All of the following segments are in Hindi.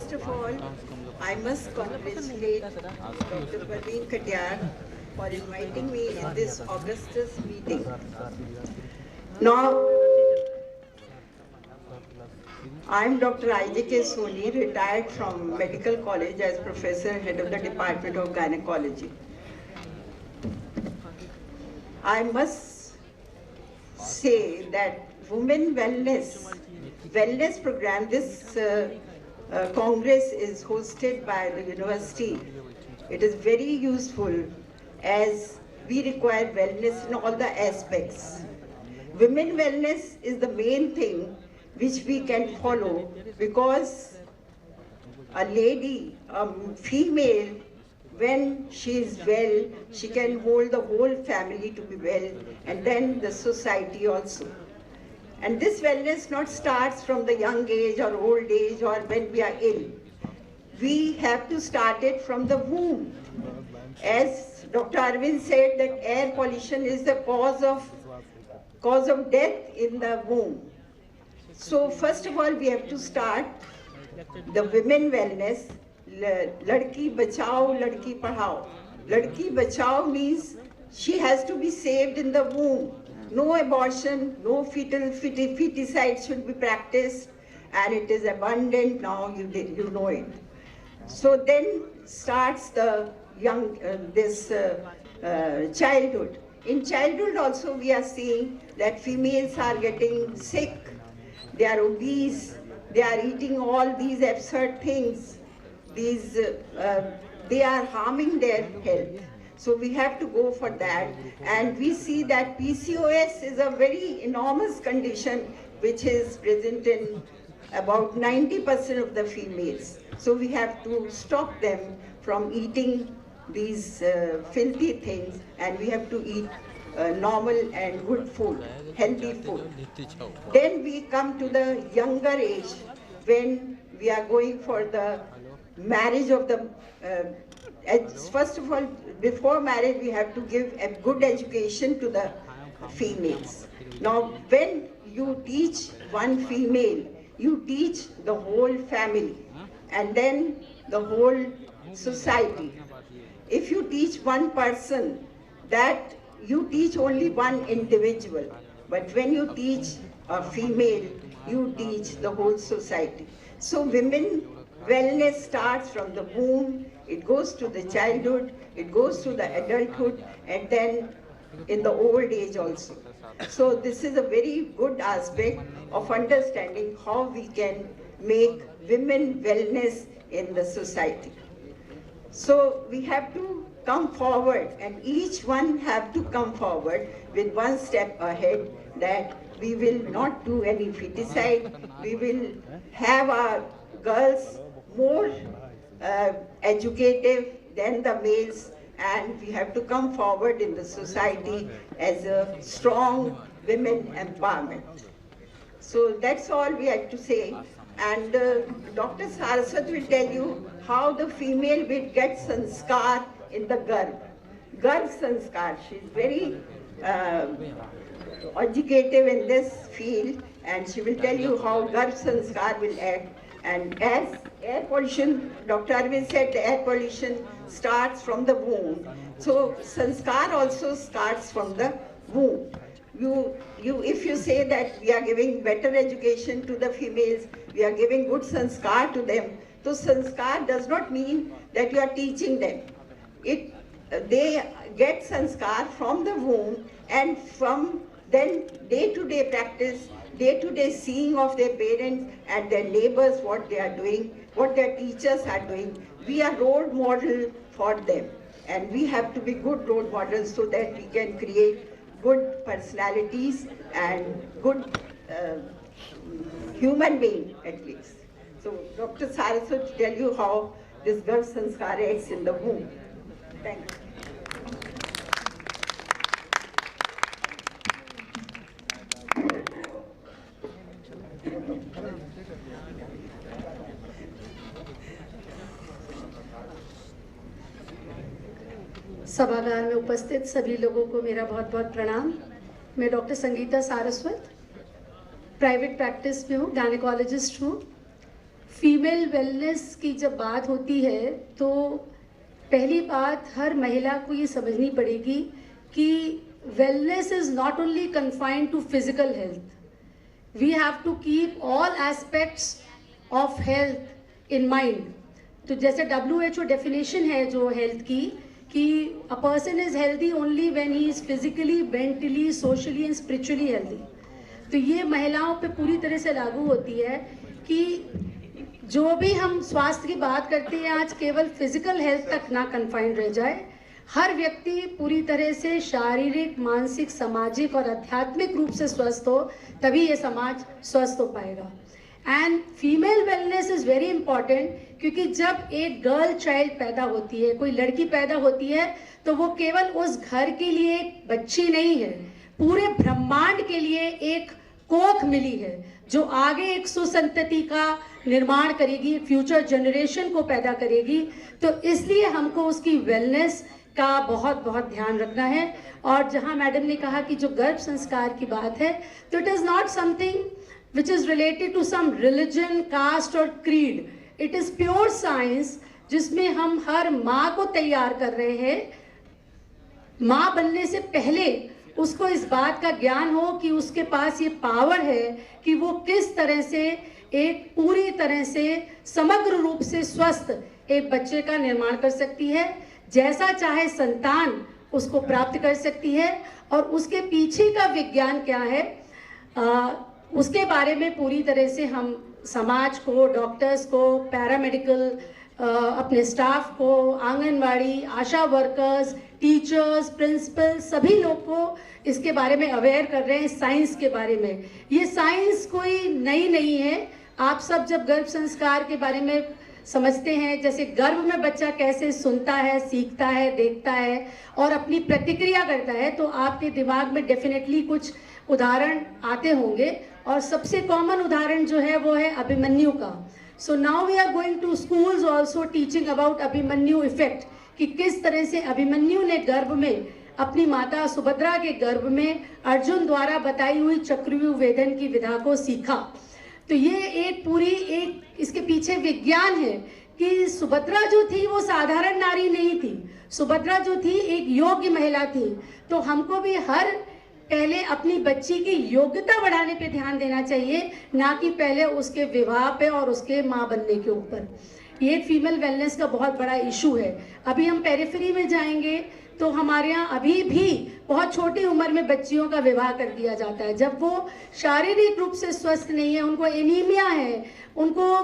First of all, I must congratulate Dr. Parveen Katiyar for inviting me in this Augustus meeting. Now, I'm Dr. I.J.K. Soni, retired from Medical College as Professor, Head of the Department of Gynecology. I must say that Women Wellness program, this Congress is hosted by the university. It is very useful as we require wellness in all the aspects. Women wellness is the main thing which we can follow, because a lady, a female, when she is well, she can hold the whole family to be well, and then the society also. And this wellness not starts from the young age or old age or when we are ill. We have to start it from the womb. As Dr. Arvind said, that air pollution is the cause of death in the womb. So first of all, we have to start the women wellness. Ladki bachao, ladki padhao. Ladki bachao means she has to be saved in the womb. No abortion, no feticide should be practiced, and it is abundant now. You know it. So then starts the childhood. In childhood also we are seeing that females are getting sick, they are obese, they are eating all these absurd things. They are harming their health. So we have to go for that. And we see that PCOS is a very enormous condition which is present in about 90% of the females. So we have to stop them from eating these filthy things, and we have to eat normal and good food, healthy food. Then we come to the younger age when we are going for the marriage of the first of all, before marriage, we have to give a good education to the females. Now, when you teach one female, you teach the whole family and then the whole society. If you teach one person, that you teach only one individual. But when you teach a female, you teach the whole society. So women wellness starts from the womb, it goes to the childhood, it goes to the adulthood, and then in the old age also. So this is a very good aspect of understanding how we can make women wellness in the society. So we have to come forward, and each one have to come forward with one step ahead, that we will not do any feticide, we will have our girls more educative than the males, and we have to come forward in the society as a strong women empowerment. So that's all we have to say. And Dr. Saraswat will tell you how the female will get sanskar in the garb. Garb sanskar. She's very educative in this field, and she will tell you how garb sanskar will act. And as air pollution, Dr. Arvind said, the air pollution starts from the womb. So sanskar also starts from the womb. If you say that we are giving better education to the females, we are giving good sanskar to them, so sanskar does not mean that you are teaching them. They get sanskar from the womb, and from then day-to-day practice, day-to-day seeing of their parents and their neighbors, what they are doing, what their teachers are doing. We are role model for them, and we have to be good role models so that we can create good personalities and good human being at least. So Dr. Saraswat will tell you how this girl sanskar acts in the womb. Thank you. सभागार में उपस्थित सभी लोगों को मेरा बहुत बहुत प्रणाम। मैं doctor Sangeeta Saraswat private practice में हूँ, गायनेकोलॉजिस्ट हूँ। फीमेल वेलनेस की जब बात होती है तो पहली बात हर महिला को ये समझनी पड़ेगी कि wellness is not only confined to physical health. We have to keep all aspects of health in mind. तो जैसे WHO डेफिनेशन है जो हेल्थ की कि a person is healthy only when he is physically, mentally, socially and spiritually healthy. तो ये महिलाओं पे पूरी तरह से लागू होती है कि जो भी हम स्वास्थ्य की बात करते हैं आज केवल फिजिकल हेल्थ तक ना कन्फाइंड रह जाए. हर व्यक्ति पूरी तरह से शारीरिक, मानसिक, सामाजिक और आध्यात्मिक रूप से स्वस्थ हो, तभी ये समाज स्वस्थ हो पाएगा. And female wellness is very important, क्योंकि जब एक गर्ल चाइल्ड पैदा होती है, कोई लड़की पैदा होती है, तो वो केवल उस घर के लिए एक बच्ची नहीं है, पूरे ब्रह्मांड के लिए एक कोख मिली है जो आगे एक सुसंतति का निर्माण करेगी, फ्यूचर जनरेशन को पैदा करेगी. तो इसलिए हमको उसकी वेलनेस का बहुत बहुत ध्यान रखना है. और जहाँ मैडम ने कहा कि जो गर्भ संस्कार की बात है, तो it is not something which is related to some religion, caste और creed. It is pure science जिसमें हम हर माँ को तैयार कर रहे हैं. माँ बनने से पहले उसको इस बात का ज्ञान हो कि उसके पास ये पावर है कि वो किस तरह से एक पूरी तरह से समग्र रूप से स्वस्थ एक बच्चे का निर्माण कर सकती है, जैसा चाहे संतान उसको प्राप्त कर सकती है. और उसके पीछे का विज्ञान क्या है उसके बारे में पूरी तरह से हम समाज को, डॉक्टर्स को, पैरामेडिकल अपने स्टाफ को, आंगनवाड़ी, आशा वर्कर्स, टीचर्स, प्रिंसिपल, सभी लोग को इसके बारे में अवेयर कर रहे हैं. साइंस के बारे में, ये साइंस कोई नई नहीं है. आप सब जब गर्भ संस्कार के बारे में समझते हैं, जैसे गर्भ में बच्चा कैसे सुनता है, सीखता है, देखता है और अपनी प्रतिक्रिया करता है, तो आपके दिमाग में डेफिनेटली कुछ उदाहरण आते होंगे. और सबसे कॉमन उदाहरण जो है वो है अभिमन्यु का. So now we are going to schools also teaching about Abhimanyu effect, कि किस तरह से अभिमन्यु ने गर्भ में अपनी माता सुभद्रा के गर्भ में अर्जुन द्वारा बताई हुई चक्रव्यूह वेदन की विधा को सीखा. तो ये एक पूरी एक इसके पीछे विज्ञान है कि सुभद्रा जो थी वो साधारण नारी नहीं थी. सुभद्रा जो थी एक योग्य महिला थी. तो हमको भी हर पहले अपनी बच्ची की योग्यता बढ़ाने पे ध्यान देना चाहिए, ना कि पहले उसके विवाह पे और उसके माँ बनने के ऊपर. ये फीमेल वेलनेस का बहुत बड़ा इशू है. अभी हम पेरिफेरी में जाएंगे तो हमारे यहाँ अभी भी बहुत छोटी उम्र में बच्चियों का विवाह कर दिया जाता है, जब वो शारीरिक रूप से स्वस्थ नहीं है, उनको एनीमिया है, उनको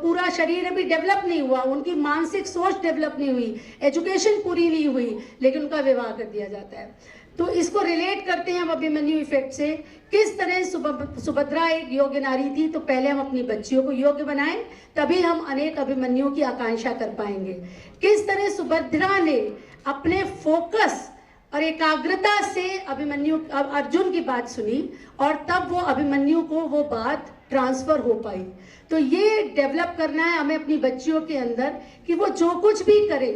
पूरा शरीर अभी डेवलप नहीं हुआ, उनकी मानसिक सोच डेवलप नहीं हुई, एजुकेशन पूरी नहीं हुई, लेकिन उनका विवाह कर दिया जाता है. तो इसको रिलेट करते हैं हम अभिमन्यु इफेक्ट से. किस तरह सुभद्रा एक योग्य नारी थी, तो पहले हम अपनी बच्चियों को योग्य बनाएं, तभी हम अनेक अभिमन्युओं की आकांक्षा कर पाएंगे. किस तरह सुभद्रा ने अपने फोकस और एकाग्रता से अर्जुन की बात सुनी और तब वो अभिमन्यु को वो बात ट्रांसफर हो पाई. तो ये डेवलप करना है हमें अपनी बच्चियों के अंदर कि वो जो कुछ भी करे,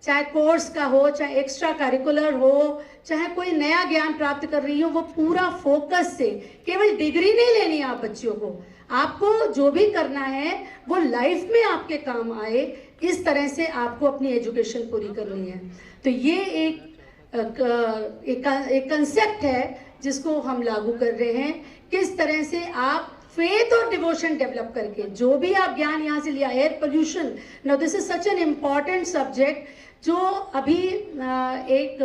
चाहे कोर्स का हो, चाहे एक्स्ट्रा करिकुलर हो, चाहे कोई नया ज्ञान प्राप्त कर रही हो, वो पूरा फोकस से, केवल डिग्री नहीं लेनी है आप बच्चियों को, आपको जो भी करना है वो लाइफ में आपके काम आए, इस तरह से आपको अपनी एजुकेशन पूरी करनी है. तो ये एक कंसेप्ट है जिसको हम लागू कर रहे हैं. किस तरह से आप फेथ और डिवोशन डेवलप करके जो भी आप ज्ञान यहाँ से लिया. Air pollution, now this is such an important subject जो अभी एक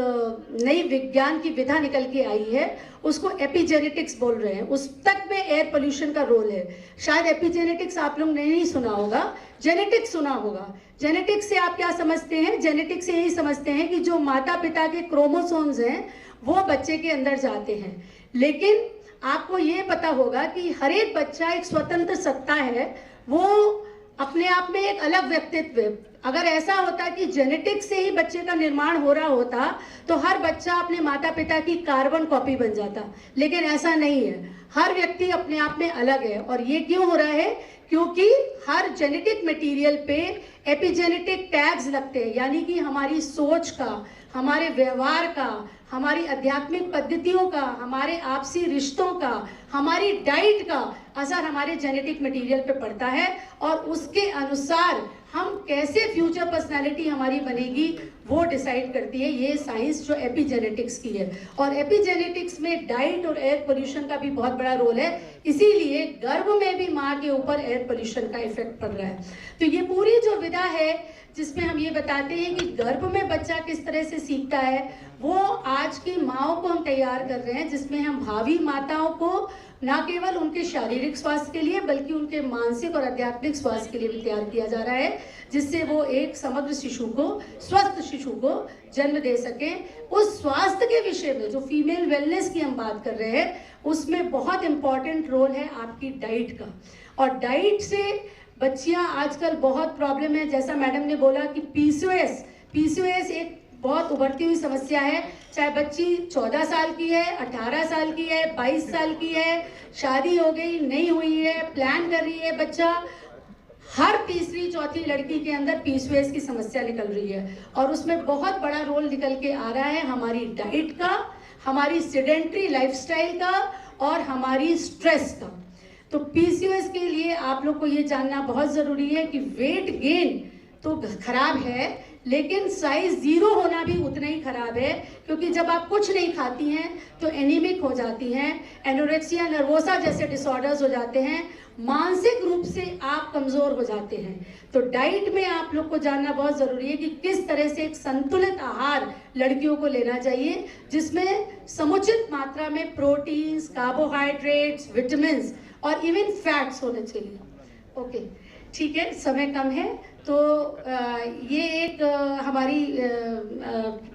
नई विज्ञान की विधा निकल के आई है, उसको एपिजेनेटिक्स बोल रहे हैं. उस तक में एयर पोल्यूशन का रोल है. शायद एपिजेनेटिक्स आप लोग ने नहीं सुना होगा, जेनेटिक्स सुना होगा. जेनेटिक्स से आप क्या समझते हैं? जेनेटिक्स से यही समझते हैं कि जो माता पिता के क्रोमोसोम्स हैं वो बच्चे के अंदर जाते हैं. लेकिन आपको ये पता होगा कि हर एक बच्चा एक स्वतंत्र सत्ता है, वो अपने आप में एक अलग व्यक्तित्व है. अगर ऐसा होता कि जेनेटिक्स से ही बच्चे का निर्माण हो रहा होता तो हर बच्चा अपने माता पिता की कार्बन कॉपी बन जाता, लेकिन ऐसा नहीं है. हर व्यक्ति अपने आप में अलग है. और ये क्यों हो रहा है? क्योंकि हर जेनेटिक मटेरियल पे एपिजेनेटिक टैग्स लगते हैं, यानी कि हमारी सोच का, हमारे व्यवहार का, हमारी आध्यात्मिक पद्धतियों का, हमारे आपसी रिश्तों का, हमारी डाइट का असर हमारे जेनेटिक मटेरियल पे पड़ता है और उसके अनुसार हम कैसे फ्यूचर पर्सनालिटी हमारी बनेगी वो डिसाइड करती है ये साइंस जो एपिजेनेटिक्स की है। और एपिजेनेटिक्स में डाइट और एयर पोल्यूशन का भी बहुत बड़ा रोल है, इसीलिए गर्भ में भी माँ के ऊपर एयर पोल्यूशन का इफेक्ट पड़ रहा है। तो ये पूरी जो विधा है जिसमें हम ये बताते हैं कि गर्भ में बच्चा किस तरह से सीखता है, वो आज की माँओं को हम तैयार कर रहे हैं, जिसमें हम भावी माताओं को न केवल उनके शारीरिक स्वास्थ्य के लिए बल्कि उनके मानसिक और आध्यात्मिक स्वास्थ्य के लिए भी तैयार किया जा रहा है, जिससे वो एक समग्र शिशु को, स्वस्थ शिशु को जन्म दे सकें। उस स्वास्थ्य के विषय में जो फीमेल वेलनेस की हम बात कर रहे हैं, उसमें बहुत इंपॉर्टेंट रोल है आपकी डाइट का। और डाइट से बच्चियां आजकल बहुत प्रॉब्लम है, जैसा मैडम ने बोला कि पीसीओएस एक बहुत उभरती हुई समस्या है। चाहे बच्ची 14 साल की है, 18 साल की है, 22 साल की है, शादी हो गई, नहीं हुई है, प्लान कर रही है बच्चा, हर तीसरी चौथी लड़की के अंदर पीसीओएस की समस्या निकल रही है। और उसमें बहुत बड़ा रोल निकल के आ रहा है हमारी डाइट का, हमारी सेडेंट्री लाइफस्टाइल का और हमारी स्ट्रेस का। तो पीसीओएस के लिए आप लोग को ये जानना बहुत ज़रूरी है कि वेट गेन तो खराब है, लेकिन साइज 0 होना भी उतना ही खराब है, क्योंकि जब आप कुछ नहीं खाती हैं तो एनीमिक हो जाती हैं, एनोरेक्सिया नर्वोसा जैसे डिसऑर्डर्स हो जाते हैं, मानसिक रूप से आप कमज़ोर हो जाते हैं। तो डाइट में आप लोग को जानना बहुत ज़रूरी है कि किस तरह से एक संतुलित आहार लड़कियों को लेना चाहिए, जिसमें समुचित मात्रा में प्रोटीन्स, कार्बोहाइड्रेट्स, विटामिन्स और इवन फैट्स होने चाहिए। ओके, ठीक है, समय कम है, तो ये एक हमारी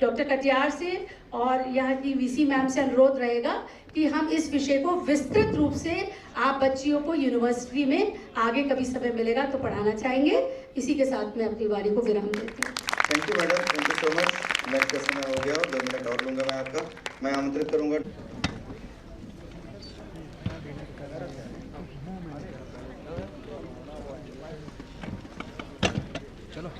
डॉक्टर कटियार से और यहाँ की वीसी मैम से अनुरोध रहेगा कि हम इस विषय को विस्तृत रूप से आप बच्चियों को यूनिवर्सिटी में आगे कभी समय मिलेगा तो पढ़ाना चाहेंगे। इसी के साथ मैं अपनी बारी को विराम देती हूँ। Thank you madam, thank you so much. Lunch का समय हो गया और 2 मिनट और लूँगा मैं आपका। मैं आमंत्रित करूँगा चलो।